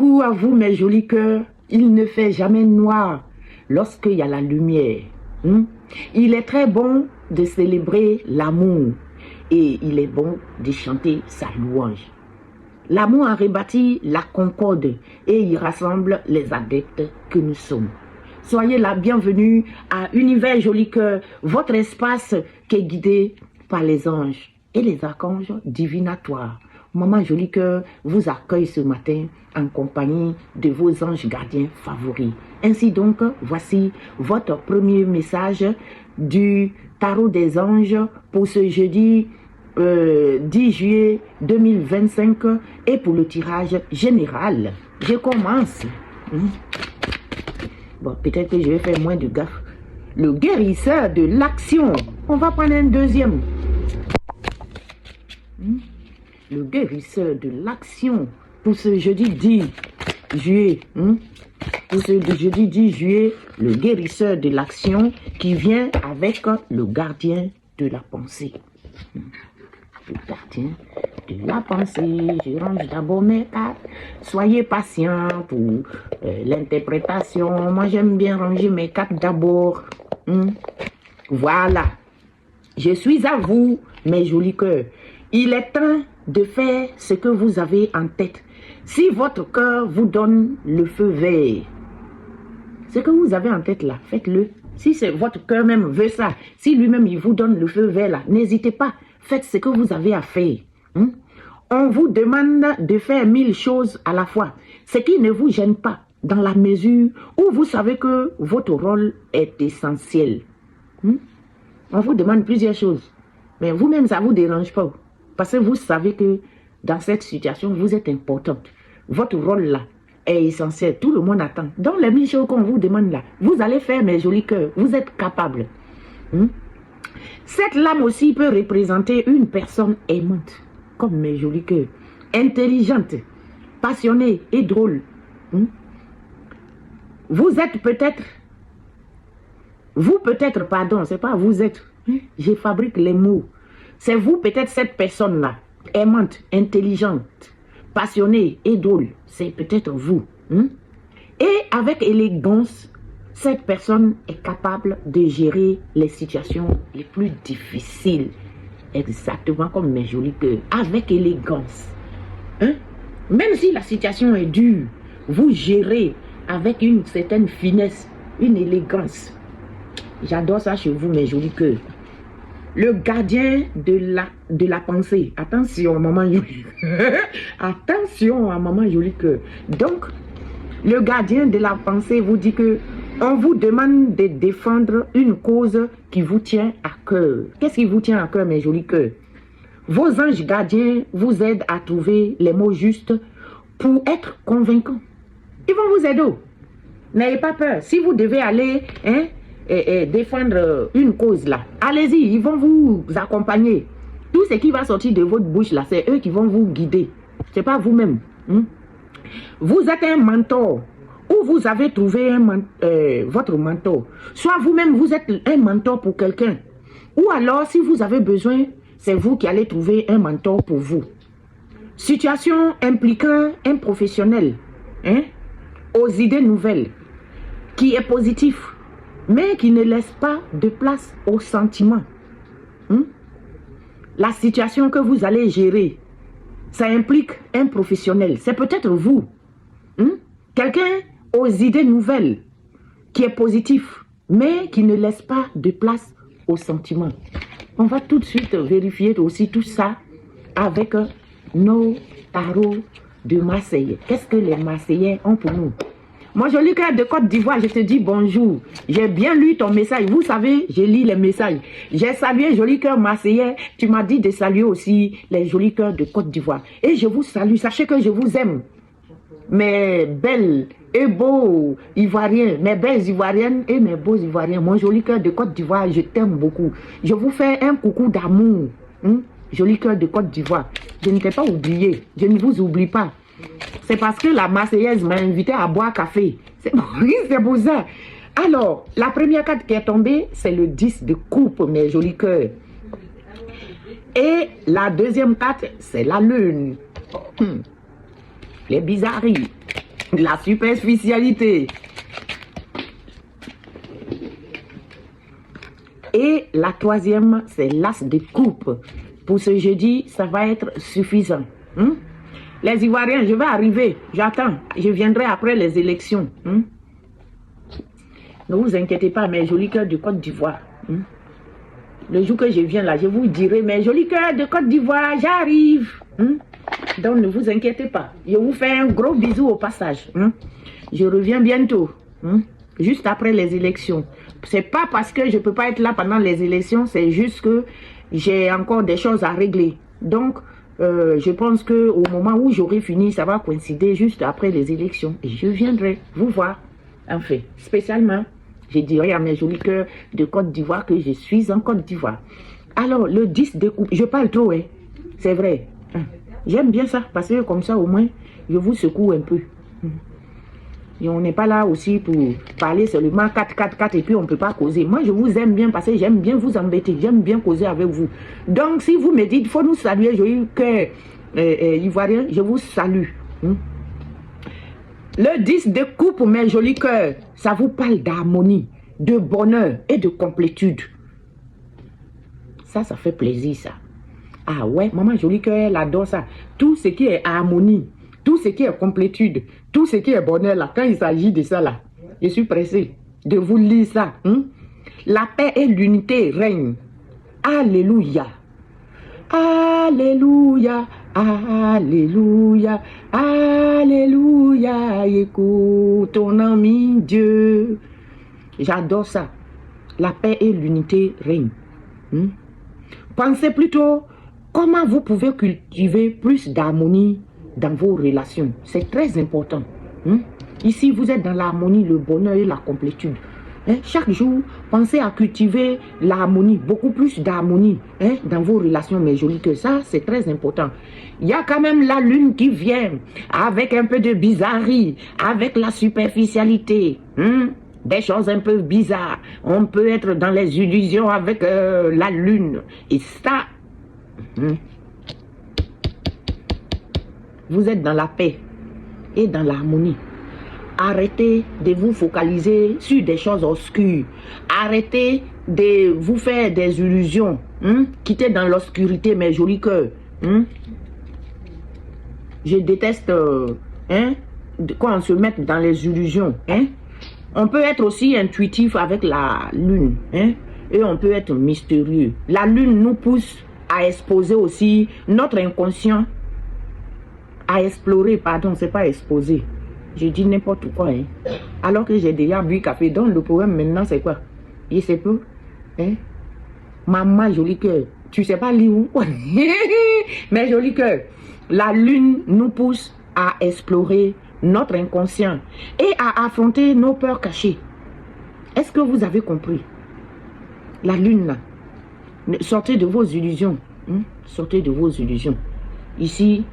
Coucou à vous mes jolis cœurs, il ne fait jamais noir lorsqu'il y a la lumière. Il est très bon de célébrer l'amour et il est bon de chanter sa louange. L'amour a rebâti la concorde et il rassemble les adeptes que nous sommes. Soyez la bienvenue à Univers Joli Cœur, votre espace qui est guidé par les anges et les archanges divinatoires. Maman Joli Cœur vous accueille ce matin en compagnie de vos anges gardiens favoris. Ainsi donc, voici votre premier message du Tarot des Anges pour ce jeudi 10 juillet 2025 et pour le tirage général. Je commence. Bon, peut-être que je vais faire moins de gaffe. Le guérisseur de l'action. On va prendre un deuxième. Le guérisseur de l'action pour ce jeudi 10 juillet. Pour ce jeudi 10 juillet, le guérisseur de l'action qui vient avec le gardien de la pensée. Le gardien de la pensée. Je range d'abord mes cartes. Soyez patients pour l'interprétation. Moi, j'aime bien ranger mes cartes d'abord. Voilà. Je suis à vous, mes jolis cœurs. Il est temps de faire ce que vous avez en tête. Si votre cœur vous donne le feu vert, ce que vous avez en tête là, faites-le. Si c'est votre cœur même veut ça, si lui-même il vous donne le feu vert là, n'hésitez pas, faites ce que vous avez à faire. On vous demande de faire 1000 choses à la fois, ce qui ne vous gêne pas, dans la mesure où vous savez que votre rôle est essentiel. On vous demande plusieurs choses, mais vous-même ça ne vous dérange pas. Parce que vous savez que dans cette situation, vous êtes importante. Votre rôle là est essentiel. Tout le monde attend. Donc les 1000 choses qu'on vous demande là, vous allez faire mes jolis cœurs. Vous êtes capable. Cette lame aussi peut représenter une personne aimante, comme mes jolis cœurs. Intelligente, passionnée et drôle. Vous êtes peut-être... pardon, c'est pas vous êtes. Je fabrique les mots. C'est vous peut-être cette personne-là, aimante, intelligente, passionnée et drôle. C'est peut-être vous. Et avec élégance, cette personne est capable de gérer les situations les plus difficiles. Exactement comme mes jolis cœurs. Avec élégance. Même si la situation est dure, vous gérez avec une certaine finesse, une élégance. J'adore ça chez vous, mes jolis cœurs. Le gardien de la pensée. Attention, maman Joli. Attention à maman Joli Cœur. Donc, le gardien de la pensée vous dit que on vous demande de défendre une cause qui vous tient à cœur. Qu'est-ce qui vous tient à cœur, mes jolis cœurs? Vos anges gardiens vous aident à trouver les mots justes pour être convaincants. Ils vont vous aider. N'ayez pas peur. Si vous devez aller... et défendre une cause là, allez-y, ils vont vous accompagner. Tout ce qui va sortir de votre bouche là, c'est eux qui vont vous guider. C'est pas vous-même. Vous êtes un mentor ou vous avez trouvé votre mentor. Soit vous-même vous êtes un mentor pour quelqu'un, ou alors si vous avez besoin, c'est vous qui allez trouver un mentor pour vous. Situation impliquant un professionnel aux idées nouvelles qui est positif, mais qui ne laisse pas de place aux sentiments. La situation que vous allez gérer, ça implique un professionnel. C'est peut-être vous. Quelqu'un aux idées nouvelles, qui est positif, mais qui ne laisse pas de place aux sentiments. On va tout de suite vérifier aussi tout ça avec nos tarots de Marseille. Qu'est-ce que les Marseillais ont pour nous? Moi, Joli Cœur de Côte d'Ivoire, je te dis bonjour. J'ai bien lu ton message. Vous savez, je lis les messages. J'ai salué Joli Cœur marseillais. Tu m'as dit de saluer aussi les Jolis Cœurs de Côte d'Ivoire. Et je vous salue. Sachez que je vous aime. Mes belles et beaux Ivoiriens, mes belles Ivoiriennes et mes beaux Ivoiriens. Mon Joli Cœur de Côte d'Ivoire, je t'aime beaucoup. Je vous fais un coucou d'amour. Joli Cœur de Côte d'Ivoire. Je ne t'ai pas oublié. Je ne vous oublie pas. C'est parce que la Marseillaise m'a invité à boire café. C'est pour ça. Alors, la première carte qui est tombée, c'est le 10 de coupe, mes jolis cœurs. Et la deuxième carte, c'est la lune. Les bizarreries. La superficialité. Et la troisième, c'est l'as de coupe. Pour ce jeudi, ça va être suffisant. Les Ivoiriens, je vais arriver. J'attends. Je viendrai après les élections. Ne vous inquiétez pas, mes jolis cœurs de Côte d'Ivoire. Le jour que je viens là, je vous dirai, mes jolis cœurs de Côte d'Ivoire, j'arrive. Donc ne vous inquiétez pas. Je vous fais un gros bisou au passage. Je reviens bientôt. Juste après les élections. C'est pas parce que je peux pas être là pendant les élections, c'est juste que j'ai encore des choses à régler. Donc, je pense qu'au moment où j'aurai fini, ça va coïncider juste après les élections. Et je viendrai vous voir. Enfin, spécialement, je dirai à mes jolis cœurs de Côte d'Ivoire que je suis en Côte d'Ivoire. Alors, le 10 de coupe, je parle trop, hein. C'est vrai. J'aime bien ça, parce que comme ça, au moins, je vous secoue un peu. Et on n'est pas là aussi pour parler seulement 4 et puis on ne peut pas causer. Moi, je vous aime bien parce que j'aime bien vous embêter. J'aime bien causer avec vous. Donc, si vous me dites, il faut nous saluer, joyeux cœur ivoirien, je vous salue. Le 10 de coupe, mes jolis cœurs, ça vous parle d'harmonie, de bonheur et de complétude. Ça fait plaisir, ça. Ah ouais, maman jolie cœur, elle adore ça. Tout ce qui est harmonie, tout ce qui est complétude, tout ce qui est bonheur, là, quand il s'agit de ça, là, je suis pressé de vous lire ça. La paix et l'unité règnent. Alléluia. Alléluia. Alléluia. Alléluia. Écoute ton ami Dieu. J'adore ça. La paix et l'unité règnent. Pensez plutôt comment vous pouvez cultiver plus d'harmonie dans vos relations. C'est très important. Ici, vous êtes dans l'harmonie, le bonheur et la complétude. Chaque jour, pensez à cultiver l'harmonie, beaucoup plus d'harmonie dans vos relations, mes jolis cœurs. Ça, c'est très important. Il y a quand même la lune qui vient avec un peu de bizarrerie, avec la superficialité. Des choses un peu bizarres. On peut être dans les illusions avec la lune. Et ça, vous êtes dans la paix et dans l'harmonie. Arrêtez de vous focaliser sur des choses obscures. Arrêtez de vous faire des illusions. Quittez dans l'obscurité, mes jolis cœurs. Je déteste quand on se met dans les illusions. On peut être aussi intuitif avec la lune. Et on peut être mystérieux. La lune nous pousse à exposer aussi notre inconscient. À explorer, pardon, c'est pas exposer. Je dis n'importe quoi. Alors que j'ai déjà bu café. Donc le problème maintenant c'est quoi? Je sais pas. Maman jolie cœur. Tu sais pas lire où? Mais jolie cœur. La lune nous pousse à explorer notre inconscient et à affronter nos peurs cachées. Est-ce que vous avez compris? La lune là. Sortez de vos illusions. Sortez de vos illusions. Ici,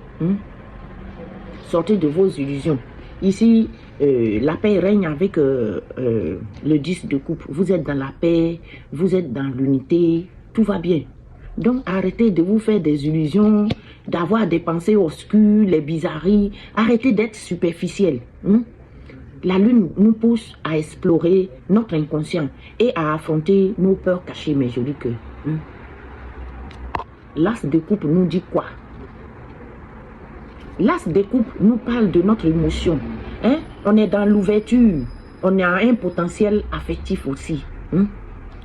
sortez de vos illusions. Ici, la paix règne avec le 10 de coupe. Vous êtes dans la paix, vous êtes dans l'unité, tout va bien. Donc, arrêtez de vous faire des illusions, d'avoir des pensées obscures, les bizarreries. Arrêtez d'être superficiel. La lune nous pousse à explorer notre inconscient et à affronter nos peurs cachées, mes jolis cœurs. L'as de coupe nous dit quoi? L'as de coupe nous parle de notre émotion. On est dans l'ouverture. On a un potentiel affectif aussi.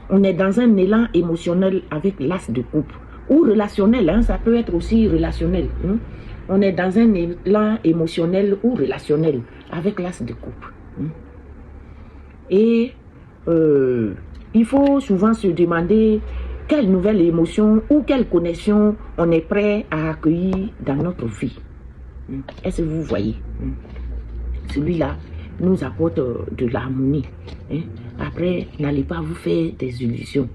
On est dans un élan émotionnel avec l'as de coupe. Ou relationnel, ça peut être aussi relationnel. On est dans un élan émotionnel ou relationnel avec l'as de coupe. Et il faut souvent se demander quelle nouvelle émotion ou quelle connexion on est prêt à accueillir dans notre vie. Est-ce que vous voyez? Celui-là nous apporte de l'harmonie. Après, n'allez pas vous faire des illusions.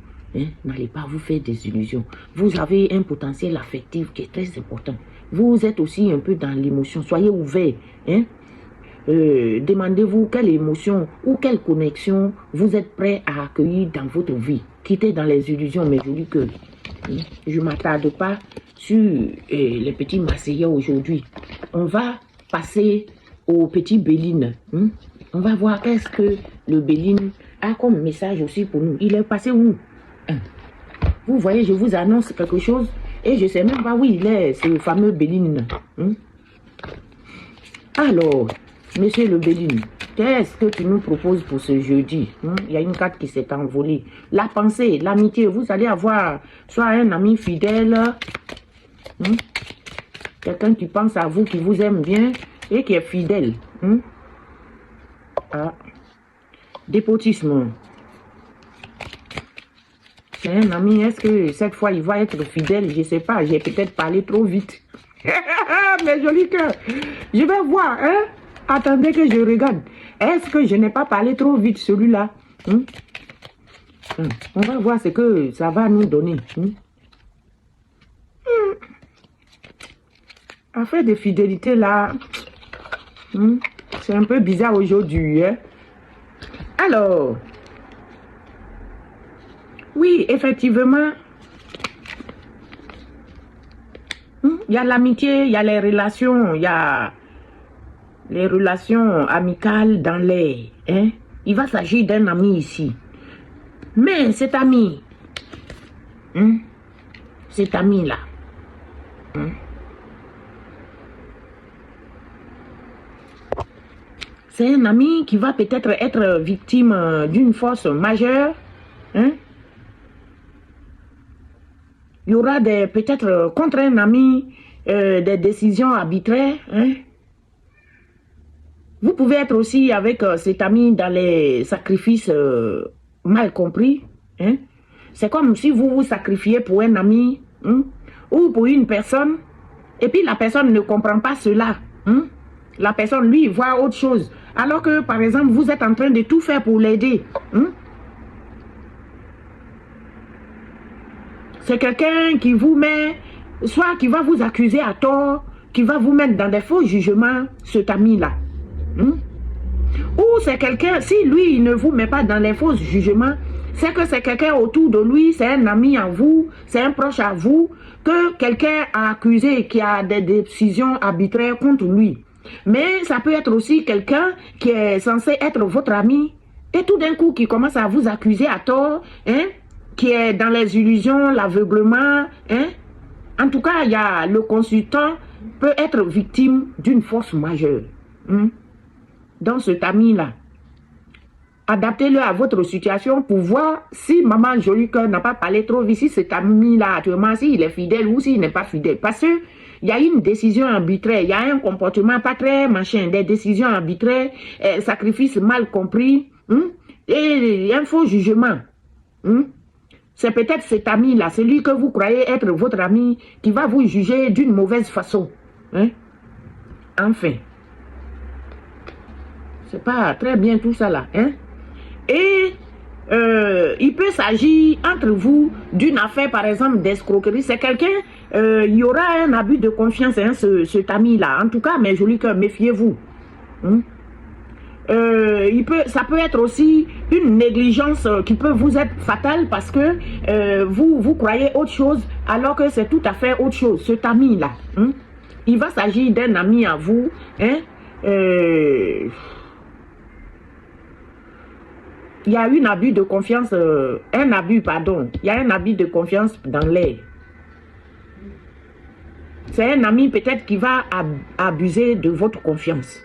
N'allez pas vous faire des illusions. Vous avez un potentiel affectif qui est très important. Vous êtes aussi un peu dans l'émotion. Soyez ouverts. Demandez-vous quelle émotion ou quelle connexion vous êtes prêt à accueillir dans votre vie. Quittez dans les illusions, mais je dis que je ne m'attarde pas sur les petits Marseillais aujourd'hui. On va passer au petit Béline. On va voir qu'est-ce que le Béline a comme message aussi pour nous. Il est passé où? Vous voyez, je vous annonce quelque chose et je ne sais même pas où il est, ce fameux Béline. Alors, monsieur le Béline, qu'est-ce que tu nous proposes pour ce jeudi? Il y a une carte qui s'est envolée. La pensée, l'amitié, vous allez avoir soit un ami fidèle, quelqu'un qui pense à vous, qui vous aime bien et qui est fidèle. Dépotisme. C'est un ami, est-ce que cette fois il va être fidèle? Je ne sais pas, j'ai peut-être parlé trop vite. Mes jolis cœurs, je vais voir, attendez que je regarde. Est-ce que je n'ai pas parlé trop vite celui-là? On va voir ce que ça va nous donner. Affaire de fidélité là, c'est un peu bizarre aujourd'hui. Alors, oui, effectivement, il y a l'amitié, il y a les relations, il y a les relations amicales dans l'air. Il va s'agir d'un ami ici. Mais cet ami, cet ami-là, c'est un ami qui va peut-être être victime d'une force majeure. Il y aura peut-être contre un ami des décisions arbitraires. Vous pouvez être aussi avec cet ami dans les sacrifices mal compris. C'est comme si vous vous sacrifiez pour un ami ou pour une personne et puis la personne ne comprend pas cela. La personne, lui, voit autre chose. Alors que, par exemple, vous êtes en train de tout faire pour l'aider. C'est quelqu'un qui vous met, soit qui va vous accuser à tort, qui va vous mettre dans des faux jugements, cet ami-là. Ou c'est quelqu'un, si lui, il ne vous met pas dans les faux jugements, c'est que c'est quelqu'un autour de lui, c'est un ami à vous, c'est un proche à vous, que quelqu'un a accusé, qui a des décisions arbitraires contre lui. Mais ça peut être aussi quelqu'un qui est censé être votre ami, et tout d'un coup qui commence à vous accuser à tort, qui est dans les illusions, l'aveuglement. En tout cas, il y a le consultant peut être victime d'une force majeure. Dans cet ami-là, adaptez-le à votre situation pour voir si maman Joli Cœur n'a pas parlé trop vite, si cet ami-là actuellement, s'il est fidèle ou s'il n'est pas fidèle. Parce que il y a une décision arbitraire, il y a un comportement pas très machin, des décisions arbitraires, sacrifices mal compris, et un faux jugement. C'est peut-être cet ami-là, celui que vous croyez être votre ami, qui va vous juger d'une mauvaise façon. Enfin. C'est pas très bien tout ça là. Et il peut s'agir entre vous d'une affaire, par exemple, d'escroquerie. C'est quelqu'un, il y aura un abus de confiance, cet ami-là. En tout cas, mes jolis cœurs, méfiez-vous. Ça peut être aussi une négligence qui peut vous être fatale parce que vous croyez autre chose alors que c'est tout à fait autre chose. Cet ami-là, il va s'agir d'un ami à vous. Il y a un abus de confiance, il y a un abus de confiance dans l'air. C'est un ami peut-être qui va abuser de votre confiance.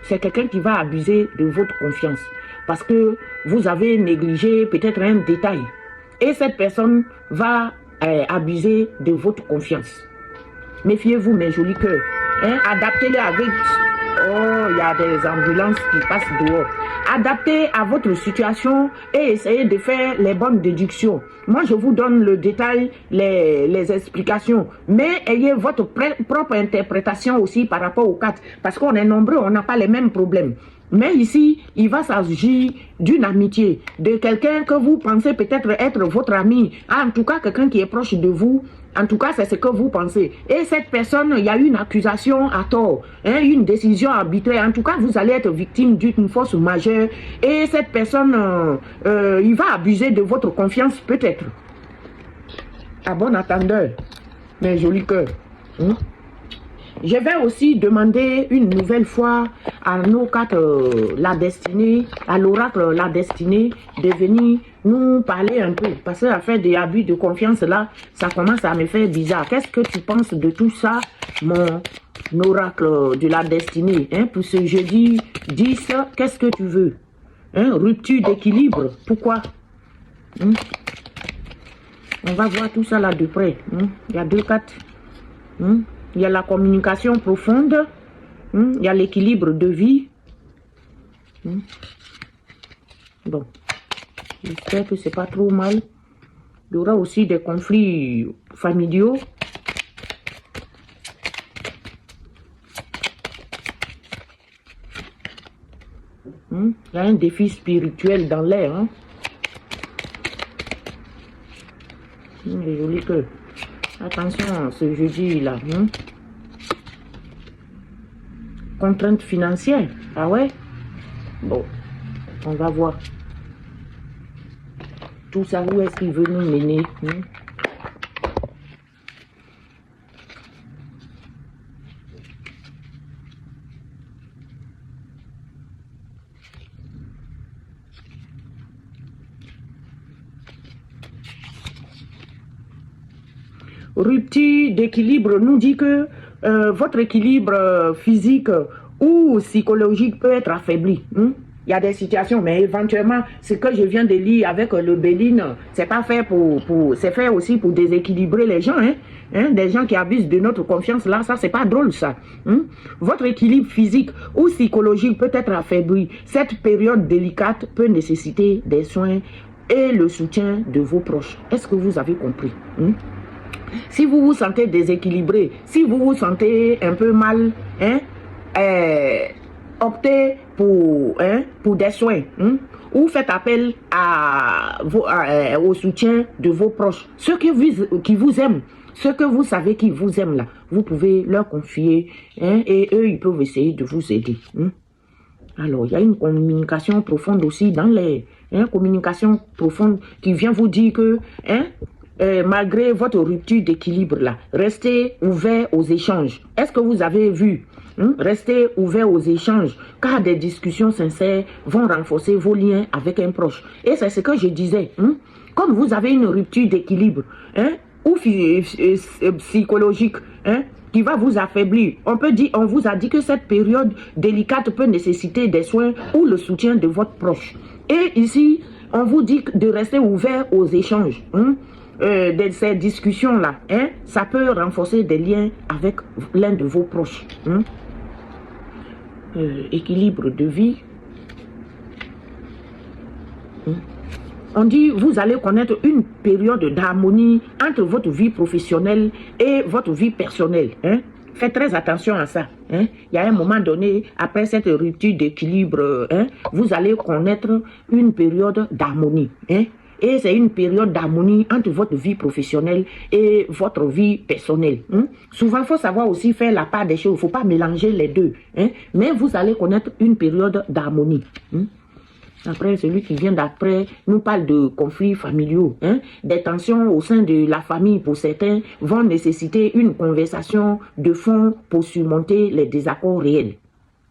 C'est quelqu'un qui va abuser de votre confiance parce que vous avez négligé peut-être un détail. Et cette personne va abuser de votre confiance. Méfiez-vous, mes jolis cœurs. Adaptez-le avec... Oh, il y a des ambulances qui passent dehors. Adaptez à votre situation et essayez de faire les bonnes déductions. Moi, je vous donne le détail, les explications. Mais ayez votre propre interprétation aussi par rapport aux cartes. Parce qu'on est nombreux, on n'a pas les mêmes problèmes. Mais ici, il va s'agir d'une amitié, de quelqu'un que vous pensez peut-être être votre ami. En tout cas, quelqu'un qui est proche de vous. En tout cas, c'est ce que vous pensez. Et cette personne, il y a une accusation à tort, une décision arbitraire. En tout cas, vous allez être victime d'une force majeure. Et cette personne, il va abuser de votre confiance peut-être. À bon entendeur, mes jolis cœurs. Je vais aussi demander une nouvelle fois à nos quatre la destinée, à l'oracle la destinée, de venir nous parler un peu. Parce que l'affaire des abus de confiance là, ça commence à me faire bizarre. Qu'est-ce que tu penses de tout ça, mon oracle de la destinée, hein, pour ce jeudi 10, qu'est-ce que tu veux, hein, rupture d'équilibre, pourquoi, hein? On va voir tout ça là de près, hein? Il y a deux cartes, hein? Il y a la communication profonde, hein? Il y a l'équilibre de vie, hein? Bon, j'espère que c'est pas trop mal. Il y aura aussi des conflits familiaux. Il y a un défi spirituel dans l'air. Hein? C'est joli que. Attention, ce jeudi-là. Hein? Contrainte financière. Ah ouais? Bon, on va voir. Tout ça, où est-ce qu'il veut nous mener? Hein? Rupture d'équilibre nous dit que votre équilibre physique ou psychologique peut être affaibli. Hein? Il y a des situations, mais éventuellement, ce que je viens de lire avec le Béline, c'est pas fait c'est fait aussi pour déséquilibrer les gens, hein? Hein? Des gens qui abusent de notre confiance, là, ça, c'est pas drôle, ça. Hein? Votre équilibre physique ou psychologique peut être affaibli. Cette période délicate peut nécessiter des soins et le soutien de vos proches. Est-ce que vous avez compris? Hein? Si vous vous sentez déséquilibré, si vous vous sentez un peu mal, hein, optez pour des soins, hein, ou faites appel au soutien de vos proches. Ceux qui vous aiment, ceux que vous savez qui vous aiment là, vous pouvez leur confier, hein, et eux, ils peuvent essayer de vous aider. Hein. Alors, il y a une communication profonde aussi dans les... Hein, communication profonde qui vient vous dire que... Hein, malgré votre rupture d'équilibre là, restez ouvert aux échanges. Est-ce que vous avez vu? Restez ouvert aux échanges, car des discussions sincères vont renforcer vos liens avec un proche. Et c'est ce que je disais. Comme vous avez une rupture d'équilibre, hein, ou psychologique, hein, qui va vous affaiblir. On vous a dit que cette période délicate peut nécessiter des soins ou le soutien de votre proche. Et ici, on vous dit de rester ouvert aux échanges. De ces discussions-là, hein, ça peut renforcer des liens avec l'un de vos proches. Hein. Équilibre de vie. On dit, vous allez connaître une période d'harmonie entre votre vie professionnelle et votre vie personnelle. Hein. Faites très attention à ça. Hein. Il y a un moment donné, après cette rupture d'équilibre, hein, vous allez connaître une période d'harmonie. Hein. Et c'est une période d'harmonie entre votre vie professionnelle et votre vie personnelle. Hein? Souvent, il faut savoir aussi faire la part des choses. Il ne faut pas mélanger les deux. Hein? Mais vous allez connaître une période d'harmonie. Hein? Après, celui qui vient d'après nous parle de conflits familiaux. Hein? Des tensions au sein de la famille, pour certains, vont nécessiter une conversation de fond pour surmonter les désaccords réels.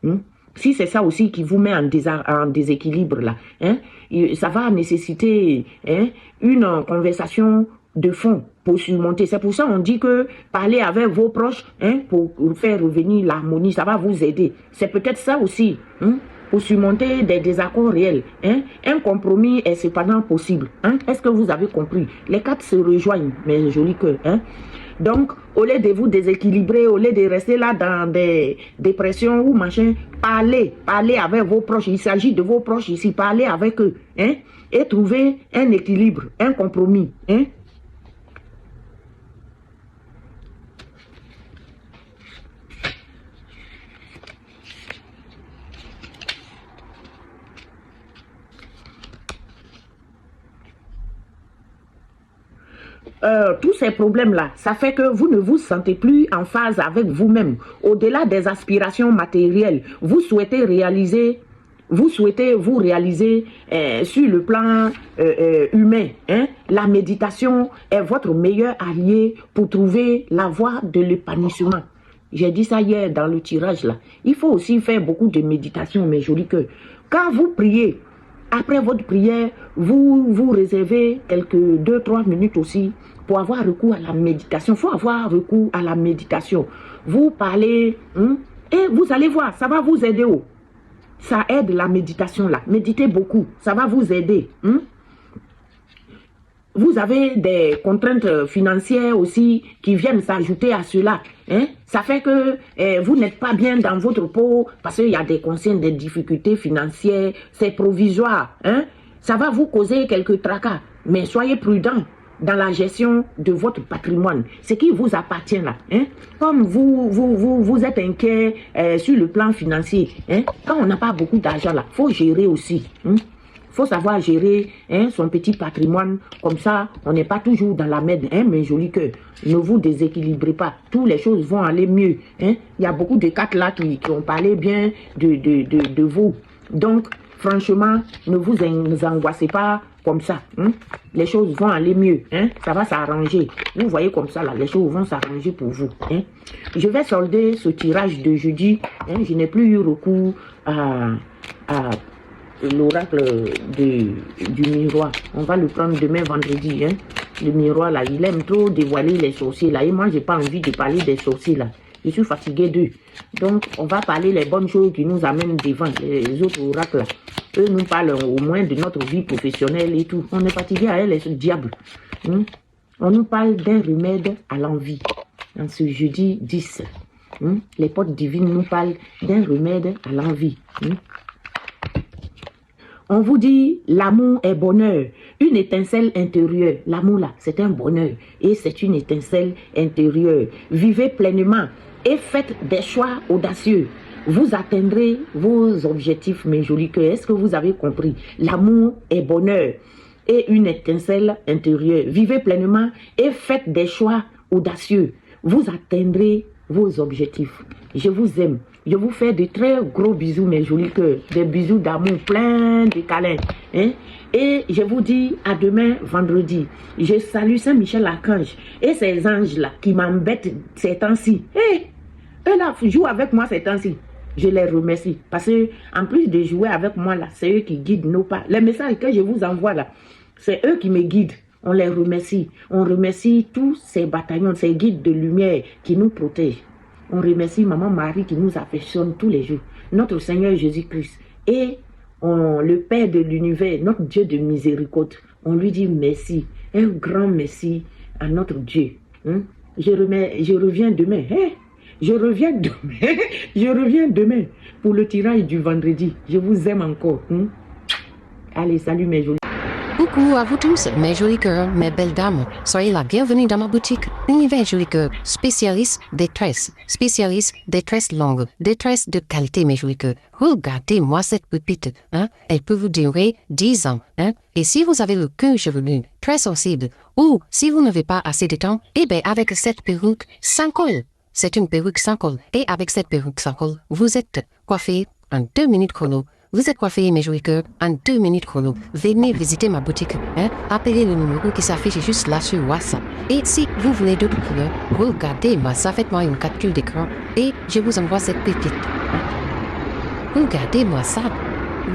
Hein? Si c'est ça aussi qui vous met en déséquilibre là, hein, ça va nécessiter, hein, une conversation de fond pour surmonter. C'est pour ça qu'on dit que parler avec vos proches, hein, pour faire revenir l'harmonie, ça va vous aider. C'est peut-être ça aussi, hein, pour surmonter des désaccords réels. Hein. Un compromis est cependant possible. Hein. Est-ce que vous avez compris? Les quatre se rejoignent, mes jolis cœurs. Hein. Donc, au lieu de vous déséquilibrer, au lieu de rester là dans des dépressions ou machin, parlez avec vos proches. Il s'agit de vos proches ici, parlez avec eux, hein, et trouvez un équilibre, un compromis, hein. Tous ces problèmes-là, ça fait que vous ne vous sentez plus en phase avec vous-même. Au-delà des aspirations matérielles, vous souhaitez vous réaliser sur le plan humain. Hein? La méditation est votre meilleur allié pour trouver la voie de l'épanouissement. J'ai dit ça hier dans le tirage là. Il faut aussi faire beaucoup de méditation, mes jolis cœurs. Quand vous priez, après votre prière, vous réservez quelques 2-3 minutes aussi pour avoir recours à la méditation. Il faut avoir recours à la méditation. Vous parlez, et vous allez voir, ça va vous aider. Ça aide la méditation là. Méditez beaucoup, ça va vous aider. Vous avez des contraintes financières aussi qui viennent s'ajouter à cela. Ça fait que vous n'êtes pas bien dans votre peau parce qu'il y a des consignes, des difficultés financières. C'est provisoire. Ça va vous causer quelques tracas. Mais soyez prudents dans la gestion de votre patrimoine. Ce qui vous appartient là. Comme vous êtes inquiet sur le plan financier. Quand on n'a pas beaucoup d'argent là, il faut gérer aussi. Il faut savoir gérer son petit patrimoine. Comme ça, on n'est pas toujours dans la merde. Mes jolis cœurs, ne vous déséquilibrez pas. Toutes les choses vont aller mieux. Il y a beaucoup de cartes là qui ont parlé bien de vous. Donc, franchement, ne vous angoissez pas comme ça. Les choses vont aller mieux. Ça va s'arranger. Vous voyez comme ça, là, les choses vont s'arranger pour vous. Je vais solder ce tirage de jeudi. Je n'ai plus eu recours à l'oracle du miroir. On va le prendre demain vendredi. Le miroir là, il aime trop dévoiler les sorciers là. Et moi, j'ai pas envie de parler des sorciers là. Je suis fatigué d'eux. Donc, on va parler les bonnes choses qui nous amènent devant. Les autres oracles là, eux nous parlent au moins de notre vie professionnelle et tout. On est fatigué à elle, les diables. On nous parle d'un remède à l'envie. En ce jeudi 10. Les portes divines nous parlent d'un remède à l'envie. On vous dit, l'amour est bonheur, une étincelle intérieure. L'amour là, c'est un bonheur et c'est une étincelle intérieure. Vivez pleinement et faites des choix audacieux. Vous atteindrez vos objectifs, mes jolis cœurs. Est-ce que vous avez compris? L'amour est bonheur et une étincelle intérieure. Vivez pleinement et faites des choix audacieux. Vous atteindrez vos objectifs. Je vous aime. Je vous fais de très gros bisous, mes jolis cœurs. Des bisous d'amour, plein de câlins. Et je vous dis à demain, vendredi. Je salue Saint-Michel-Archange et ces anges-là qui m'embêtent ces temps-ci. Eux là, jouent avec moi ces temps-ci. Je les remercie. Parce que en plus de jouer avec moi, là, c'est eux qui guident nos pas. Les messages que je vous envoie là, c'est eux qui me guident. On les remercie. On remercie tous ces bataillons, ces guides de lumière qui nous protègent. On remercie Maman Marie qui nous affectionne tous les jours. Notre Seigneur Jésus-Christ. Et le Père de l'univers, notre Dieu de miséricorde. On lui dit merci. Un grand merci à notre Dieu. Je reviens demain. Je reviens demain. Je reviens demain pour le tirage du vendredi. Je vous aime encore. Allez, salut mes jolis. Coucou à vous tous, mes jolis cœurs, mes belles dames. Soyez la bienvenue dans ma boutique Univers Joli Cœur, spécialiste des tresses longues, des tresses de qualité, mes jolis cœurs. Regardez-moi cette pépite, elle peut vous durer 10 ans, Et si vous avez le cœur chevelu, très sensible, ou si vous n'avez pas assez de temps, avec cette perruque sans col. C'est une perruque sans col. Et avec cette perruque sans col, vous êtes coiffé en 2 minutes chrono. Vous êtes coiffé, mes jolis cœurs, en 2 minutes chrono. Venez visiter ma boutique. Appelez le numéro qui s'affiche juste là sur WhatsApp. Et si vous voulez d'autres couleurs, regardez-moi ça, faites-moi une capture d'écran et je vous envoie cette pépite. Regardez-moi ça.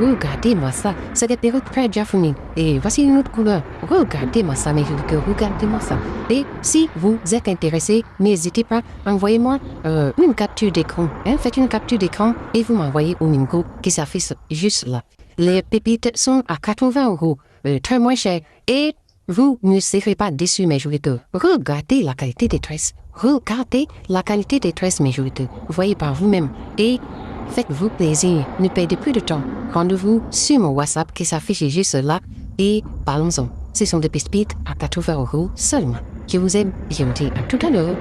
Regardez-moi ça. C'est des perruques très japonaises. Et voici une autre couleur. Regardez-moi ça, mes jolis cœurs. Regardez-moi ça. Et si vous êtes intéressé, n'hésitez pas, envoyez-moi une capture d'écran. Faites une capture d'écran et vous m'envoyez au numéro qui s'affiche juste là. Les pépites sont à 80 €. Très moins cher. Et vous ne serez pas déçus, mes jolis cœurs. Regardez la qualité des tresses. Regardez la qualité des tresses, mes jolis cœurs. Voyez par vous-même. Et faites-vous plaisir, ne perdez plus de temps. Rendez-vous sur mon WhatsApp qui s'affiche juste là et parlons-en. Ce sont des pépites à 80 € seulement. Je vous aime, je vous dis à tout à l'heure.